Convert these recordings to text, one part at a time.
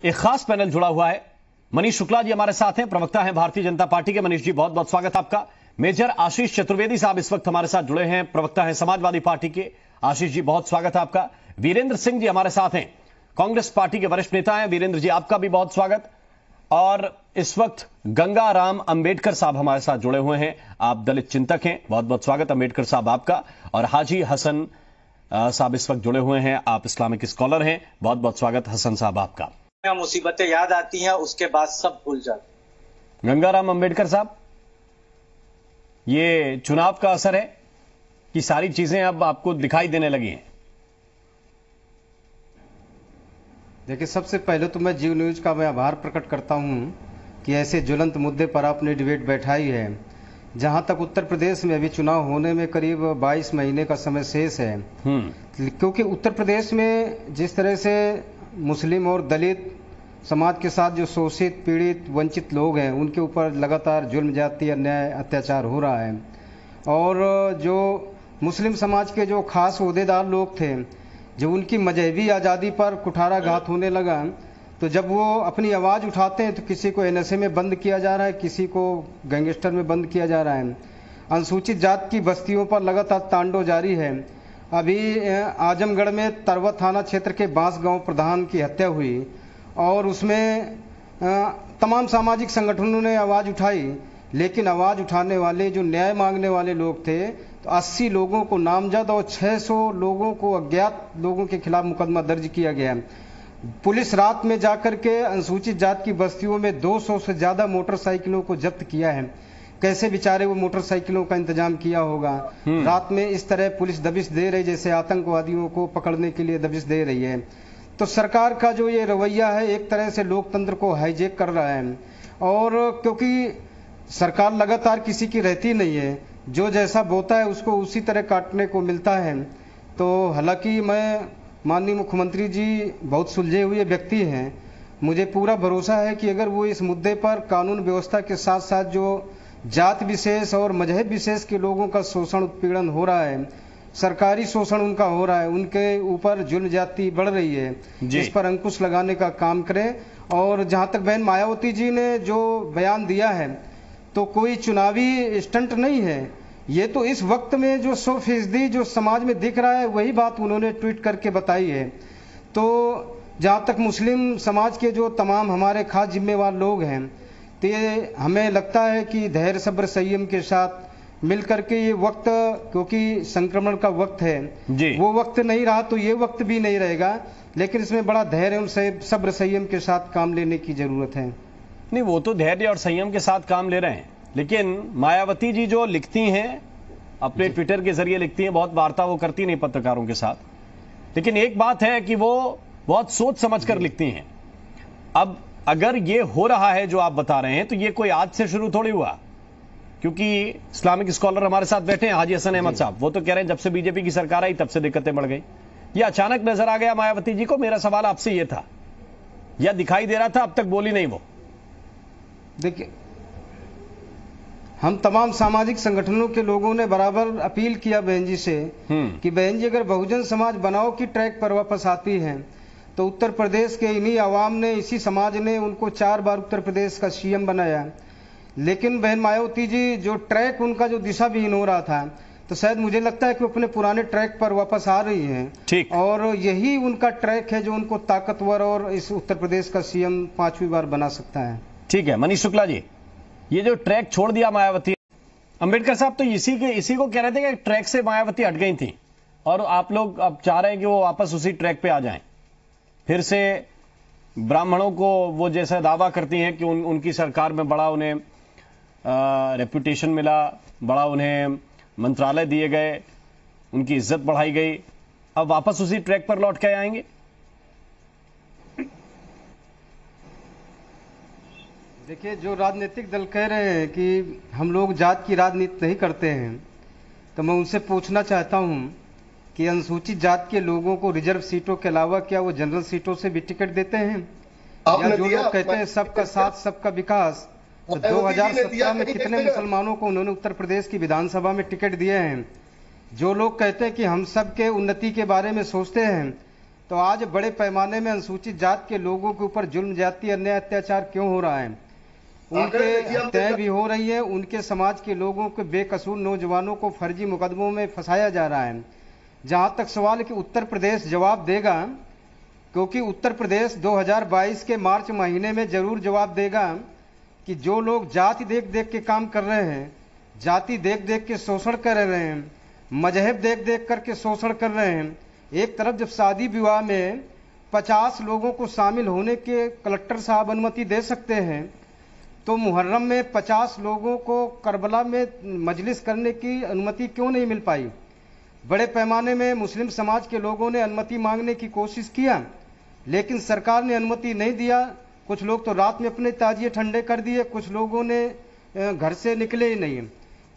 एक खास पैनल जुड़ा हुआ है। मनीष शुक्ला जी हमारे साथ हैं, प्रवक्ता हैं भारतीय जनता पार्टी के। मनीष जी बहुत बहुत स्वागत है आपका। मेजर आशीष चतुर्वेदी साहब इस वक्त हमारे साथ जुड़े हैं, प्रवक्ता हैं समाजवादी पार्टी के। आशीष जी बहुत स्वागत है आपका। वीरेंद्र सिंह जी हमारे साथ हैं, कांग्रेस पार्टी के वरिष्ठ नेता हैं। वीरेंद्र जी आपका भी बहुत स्वागत। और इस वक्त गंगाराम अंबेडकर साहब हमारे साथ जुड़े हुए हैं, आप दलित चिंतक हैं, बहुत बहुत स्वागत अंबेडकर साहब आपका। और हाजी हसन साहब इस वक्त जुड़े हुए हैं, आप इस्लामिक स्कॉलर हैं, बहुत बहुत स्वागत हसन साहब आपका। मुसीबतें याद आती हैं, उसके बाद सब भूल जाते। गंगाराम अंबेडकर साहब, ये चुनाव का असर है कि सारी चीजें अब आपको दिखाई देने लगी हैं? देखिए, सबसे पहले तो मैं जीव न्यूज का मैं आभार प्रकट करता हूं कि ऐसे ज्वलंत मुद्दे पर आपने डिबेट बैठाई है। जहां तक उत्तर प्रदेश में अभी चुनाव होने में करीब 22 महीने का समय शेष है, क्योंकि उत्तर प्रदेश में जिस तरह से मुस्लिम और दलित समाज के साथ जो शोषित, पीड़ित, वंचित लोग हैं, उनके ऊपर लगातार जुल्म, जाति, अन्याय, अत्याचार हो रहा है। और जो मुस्लिम समाज के जो खास ओहदेदार लोग थे, जब उनकी मजहबी आज़ादी पर कुठाराघात होने लगा, तो जब वो अपनी आवाज़ उठाते हैं तो किसी को एनएसए में बंद किया जा रहा है, किसी को गैंगस्टर में बंद किया जा रहा है। अनुसूचित जात की बस्तियों पर लगातार तांडव जारी है। अभी आजमगढ़ में तरवा थाना क्षेत्र के बांस गांव प्रधान की हत्या हुई और उसमें तमाम सामाजिक संगठनों ने आवाज़ उठाई, लेकिन आवाज़ उठाने वाले जो न्याय मांगने वाले लोग थे, तो 80 लोगों को नामजद और 600 लोगों को, अज्ञात लोगों के खिलाफ मुकदमा दर्ज किया गया। पुलिस रात में जाकर के अनुसूचित जात की बस्तियों में 200 से ज़्यादा मोटरसाइकिलों को जब्त किया है। कैसे बेचारे वो मोटरसाइकिलों का इंतजाम किया होगा। रात में इस तरह पुलिस दबिश दे रही जैसे आतंकवादियों को पकड़ने के लिए दबिश दे रही है। तो सरकार का जो ये रवैया है, एक तरह से लोकतंत्र को हाईजैक कर रहा है। और क्योंकि सरकार लगातार किसी की रहती नहीं है, जो जैसा बोता है उसको उसी तरह काटने को मिलता है। तो हालांकि मैं माननीय मुख्यमंत्री जी बहुत सुलझे हुए व्यक्ति हैं, मुझे पूरा भरोसा है कि अगर वो इस मुद्दे पर कानून व्यवस्था के साथ साथ जो जात विशेष और मजहब विशेष के लोगों का शोषण, उत्पीड़न हो रहा है, सरकारी शोषण उनका हो रहा है, उनके ऊपर जुल्म जाति बढ़ रही है, इस पर अंकुश लगाने का काम करें। और जहां तक बहन मायावती जी ने जो बयान दिया है, तो कोई चुनावी स्टंट नहीं है, ये तो इस वक्त में जो 100% जो समाज में दिख रहा है वही बात उन्होंने ट्वीट करके बताई है। तो जहां तक मुस्लिम समाज के जो तमाम हमारे खास जिम्मेवार लोग हैं, तो ये हमें लगता है कि धैर्य, सब्र, संयम के साथ मिल करके ये वक्त, क्योंकि संक्रमण का वक्त है, वो वक्त नहीं रहा तो ये वक्त भी नहीं रहेगा, लेकिन इसमें बड़ा धैर्य और सब्र, संयम के साथ काम लेने की जरूरत है। नहीं, वो तो धैर्य और संयम के साथ काम ले रहे हैं, लेकिन मायावती जी जो लिखती हैं, अपने ट्विटर के जरिए लिखती हैं, बहुत वार्ता वो करती नहीं पत्रकारों के साथ, लेकिन एक बात है कि वो बहुत सोच समझ कर लिखती हैं। अब अगर ये हो रहा है जो आप बता रहे हैं, तो ये कोई आज से शुरू थोड़ी हुआ, क्योंकि इस्लामिक स्कॉलर हमारे साथ बैठे हैं हाजी हसन अहमद साहब, वो तो कह रहे हैं जब से बीजेपी की सरकार आई तब से दिक्कतें बढ़ गई। ये अचानक नजर आ गया मायावती जी को? मेरा सवाल आपसे ये था, या दिखाई दे रहा था, अब तक बोली नहीं वो? देखिए, हम तमाम सामाजिक संगठनों के लोगों ने बराबर अपील किया बहन जी से कि बहन जी, अगर बहुजन समाज बनाओ की ट्रैक पर वापस आती है, तो उत्तर प्रदेश के इन्हीं आवाम ने, इसी समाज ने उनको 4 बार उत्तर प्रदेश का सीएम बनाया। लेकिन बहन मायावती जी जो ट्रैक उनका जो दिशा विहीन हो रहा था, तो शायद मुझे लगता है कि वो अपने पुराने ट्रैक पर वापस आ रही हैं। और यही उनका ट्रैक है जो उनको ताकतवर और इस उत्तर प्रदेश का सीएम 5वीं बार बना सकता है। ठीक है मनीष शुक्ला जी, ये जो ट्रैक छोड़ दिया मायावती, अंबेडकर साहब तो इसी को कह रहे थे कि ट्रैक से मायावती हट गई थी, और आप लोग अब चाह रहे हैं कि वो वापस उसी ट्रैक पे आ जाएं, फिर से ब्राह्मणों को वो जैसा दावा करती हैं कि उनकी सरकार में बड़ा उन्हें रेपुटेशन मिला, बड़ा उन्हें मंत्रालय दिए गए, उनकी इज्जत बढ़ाई गई, अब वापस उसी ट्रैक पर लौट के आएंगे? देखिए, जो राजनीतिक दल कह रहे हैं कि हम लोग जात की राजनीति नहीं करते हैं, तो मैं उनसे पूछना चाहता हूं कि अनुसूचित जात के लोगों को रिजर्व सीटों के अलावा क्या वो जनरल सीटों से भी टिकट देते हैं? या जो लोग कहते हैं सबका साथ सबका विकास, तो 2017 में कितने मुसलमानों को उन्होंने उत्तर प्रदेश की विधानसभा में टिकट दिए हैं? जो लोग कहते हैं कि हम सब के उन्नति के बारे में सोचते हैं, तो आज बड़े पैमाने में अनुसूचित जात के लोगों के ऊपर जुल्म ज्यादती अन्याय अत्याचार क्यों हो रहा है? उनके हत्याएं भी हो रही है, उनके समाज के लोगों के बेकसूर नौजवानों को फर्जी मुकदमों में फंसाया जा रहा है। जहां तक सवाल कि उत्तर प्रदेश जवाब देगा, क्योंकि उत्तर प्रदेश 2022 के मार्च महीने में जरूर जवाब देगा कि जो लोग जाति देख देख के काम कर रहे हैं, जाति देख देख के शोषण कर रहे हैं, मजहब देख देख करके शोषण कर रहे हैं। एक तरफ जब शादी विवाह में 50 लोगों को शामिल होने के कलेक्टर साहब अनुमति दे सकते हैं, तो मुहर्रम में 50 लोगों को करबला में मजलिस करने की अनुमति क्यों नहीं मिल पाई? बड़े पैमाने में मुस्लिम समाज के लोगों ने अनुमति मांगने की कोशिश किया, लेकिन सरकार ने अनुमति नहीं दिया। कुछ लोग तो रात में अपने ताजिए ठंडे कर दिए, कुछ लोगों ने घर से निकले ही नहीं।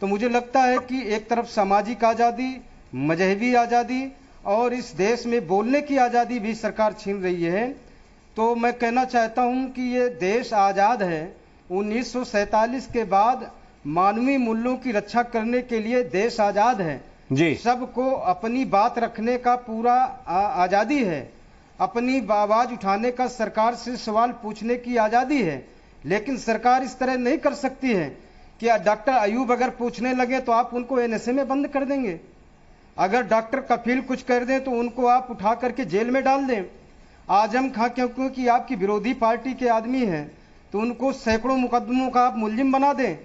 तो मुझे लगता है कि एक तरफ सामाजिक आज़ादी, मजहबी आज़ादी और इस देश में बोलने की आज़ादी भी सरकार छीन रही है। तो मैं कहना चाहता हूं कि ये देश आज़ाद है। 1947 के बाद मानवीय मूल्यों की रक्षा करने के लिए देश आज़ाद है जी। सबको अपनी बात रखने का पूरा आज़ादी है, अपनी आवाज उठाने का, सरकार से सवाल पूछने की आज़ादी है। लेकिन सरकार इस तरह नहीं कर सकती है कि डॉक्टर अयूब अगर पूछने लगे तो आप उनको एनएसए में बंद कर देंगे, अगर डॉक्टर कफील कुछ कर दें तो उनको आप उठा करके जेल में डाल दें। आजम खां क्योंकि आपकी विरोधी पार्टी के आदमी हैं तो उनको सैकड़ों मुकदमों का आप मुलजिम बना दें।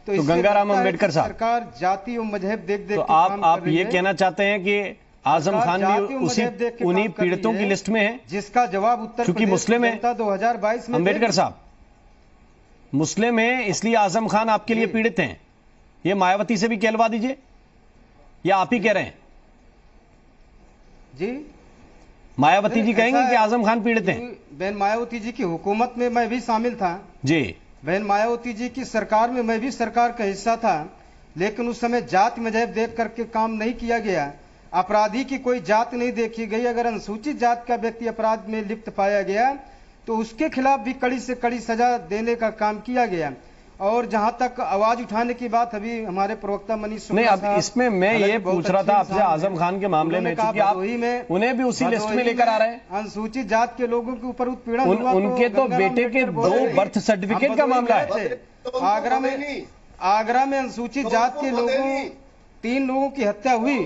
तो गंगाराम अम्बेडकर साहब, सरकार जाति और मजहब देख देख तो आप ये कहना चाहते हैं कि आजम खान भी उन्हीं पीड़ितों की लिस्ट में है, जिसका जवाब उत्तर क्योंकि मुस्लिम है 2022 में। अम्बेडकर साहब मुस्लिम है, इसलिए आजम खान आपके लिए पीड़ित हैं। ये मायावती से भी कहलवा दीजिए, या आप ही कह रहे हैं जी? मायावती जी कहेंगे कि आजम खान पीड़ित हैं? बहन मायावती जी की हुकूमत में मैं भी शामिल था जी। बहन मायावती जी की सरकार में मैं भी सरकार का हिस्सा था, लेकिन उस समय जात मजहब देख करके काम नहीं किया गया। अपराधी की कोई जात नहीं देखी गई। अगर अनुसूचित जात का व्यक्ति अपराध में लिप्त पाया गया तो उसके खिलाफ भी कड़ी से कड़ी सजा देने का काम किया गया। और जहां तक आवाज उठाने की बात, अभी हमारे प्रवक्ता मनीष शुक्ला नहीं, अब इसमें मैं ये पूछ रहा था आपसे आजम खान के मामले में, क्योंकि आप उन्हें भी उसी लिस्ट में लेकर आ रहे हैं। अनुसूचित जात के लोगों के ऊपर उत्पीड़न हुआ, उनके तो बेटे के 2 बर्थ सर्टिफिकेट का मामला है। आगरा में अनुसूचित जात के लोगों 3 लोगों की हत्या हुई।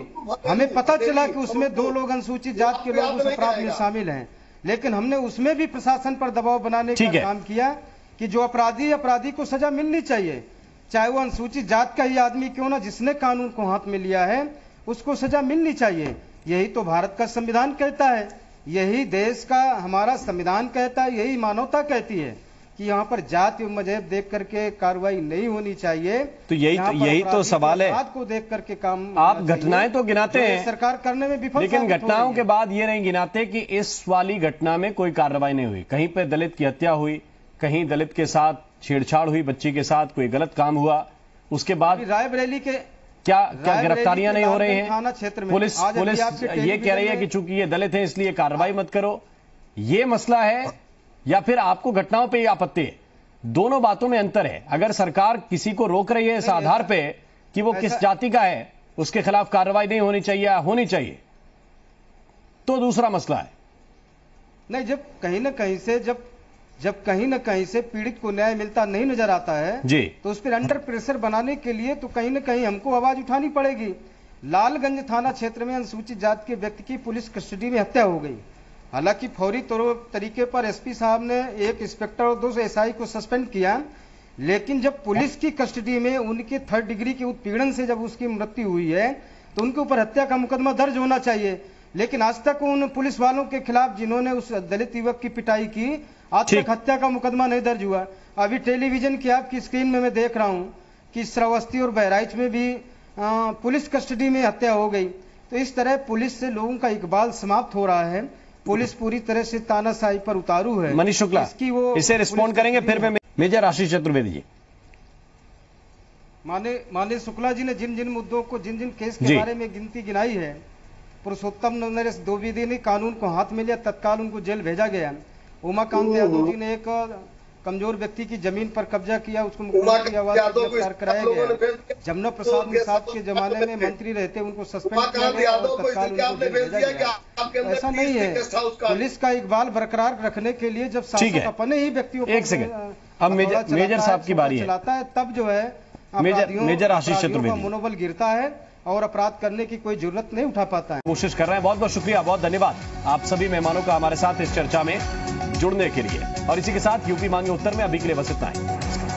हमें पता चला कि उसमें 2 लोग अनुसूचित जात के लोग उस अपराध में शामिल हैं, लेकिन हमने उसमें भी प्रशासन पर दबाव बनाने का काम किया कि जो अपराधी को सजा मिलनी चाहिए, चाहे वो अनुसूचित जात का ही आदमी क्यों ना, जिसने कानून को हाथ में लिया है उसको सजा मिलनी चाहिए। यही तो भारत का संविधान कहता है, यही देश का हमारा संविधान कहता है, यही मानवता कहती है कि यहाँ पर जाति और मजहब देख करके कार्रवाई नहीं होनी चाहिए। तो यही तो सवाल है। को देख करके काम, आप घटनाएं तो गिनाते हैं, सरकार करने में विफल, लेकिन घटनाओं के बाद ये नहीं गिनाते कि इस वाली घटना में कोई कार्रवाई नहीं हुई। कहीं पे दलित की हत्या हुई, कहीं दलित के साथ छेड़छाड़ हुई, बच्ची के साथ कोई गलत काम हुआ, उसके बाद रायबरेली के क्या गिरफ्तारियां नहीं हो रही हैं? थाना क्षेत्र में पुलिस ये कह रही है कि चूंकि ये दलित हैं इसलिए कार्रवाई मत करो। ये मसला है या फिर आपको घटनाओं पे आपत्ति है? दोनों बातों में अंतर है। अगर सरकार किसी को रोक रही है इस आधार पे कि वो किस जाति का है, उसके खिलाफ कार्रवाई नहीं होनी चाहिए या होनी चाहिए, तो दूसरा मसला है। नहीं, जब कहीं ना कहीं से पीड़ित को न्याय मिलता नहीं नजर आता है जी, तो उस पर अंडर प्रेशर बनाने के लिए तो कहीं ना कहीं हमको आवाज उठानी पड़ेगी। लालगंज थाना क्षेत्र में अनुसूचित जाति के व्यक्ति की पुलिस कस्टडी में हत्या हो गई। हालांकि फौरी तरीके पर एसपी साहब ने 1 इंस्पेक्टर और 2 एसआई को सस्पेंड किया, लेकिन जब पुलिस की कस्टडी में उनके 3rd डिग्री के उत्पीड़न से जब उसकी मृत्यु हुई है तो उनके ऊपर हत्या का मुकदमा दर्ज होना चाहिए। लेकिन आज तक उन पुलिस वालों के खिलाफ जिन्होंने उस दलित युवक की पिटाई की, आज तक हत्या का मुकदमा नहीं दर्ज हुआ। अभी टेलीविजन की आपकी स्क्रीन में मैं देख रहा हूं कि श्रावस्ती और बहराइच में भी पुलिस कस्टडी में हत्या हो गई। तो इस तरह पुलिस से लोगों का इकबाल समाप्त हो रहा है। पुलिस पूरी तरह से तानाशाही पर उतारू है। मनीष शुक्ला इसे रिस्पॉन्ड करेंगे, फिर मैं मेजर आशीष चतुर्वेदी जी। माननीय शुक्ला जी ने जिन जिन मुद्दों को, जिन जिन केस के बारे में गिनती गिनाई है, पुरुषोत्तम नरेश द्विवेदी ने कानून को हाथ में लिया, तत्काल उनको जेल भेजा गया। उमाकांत यादव जी ने एक कमजोर व्यक्ति की जमीन पर कब्जा किया, उसको मुख्यमंत्री आवास से गिरफ्तार कराया गया। जमुना प्रसाद निषाद के जमाने में मंत्री रहते, उनको सस्पेंड किया गया और तत्काल उनको जेल भेजा गया। ऐसा नहीं है, पुलिस का इकबाल बरकरार रखने के लिए जब शासक अपने ही व्यक्तियों एक सेकंड, अब मेजर साहब की बारी चलाता है, तब जो है मेजर आशीष चतुर्वेदी मनोबल गिरता है और अपराध करने की कोई जरूरत नहीं उठा पाता है। कोशिश कर रहे हैं। बहुत बहुत शुक्रिया, बहुत धन्यवाद आप सभी मेहमानों का हमारे साथ इस चर्चा में जुड़ने के लिए। और इसी के साथ यूपी मांगे उत्तर में अभी के लिए बस इतना ही।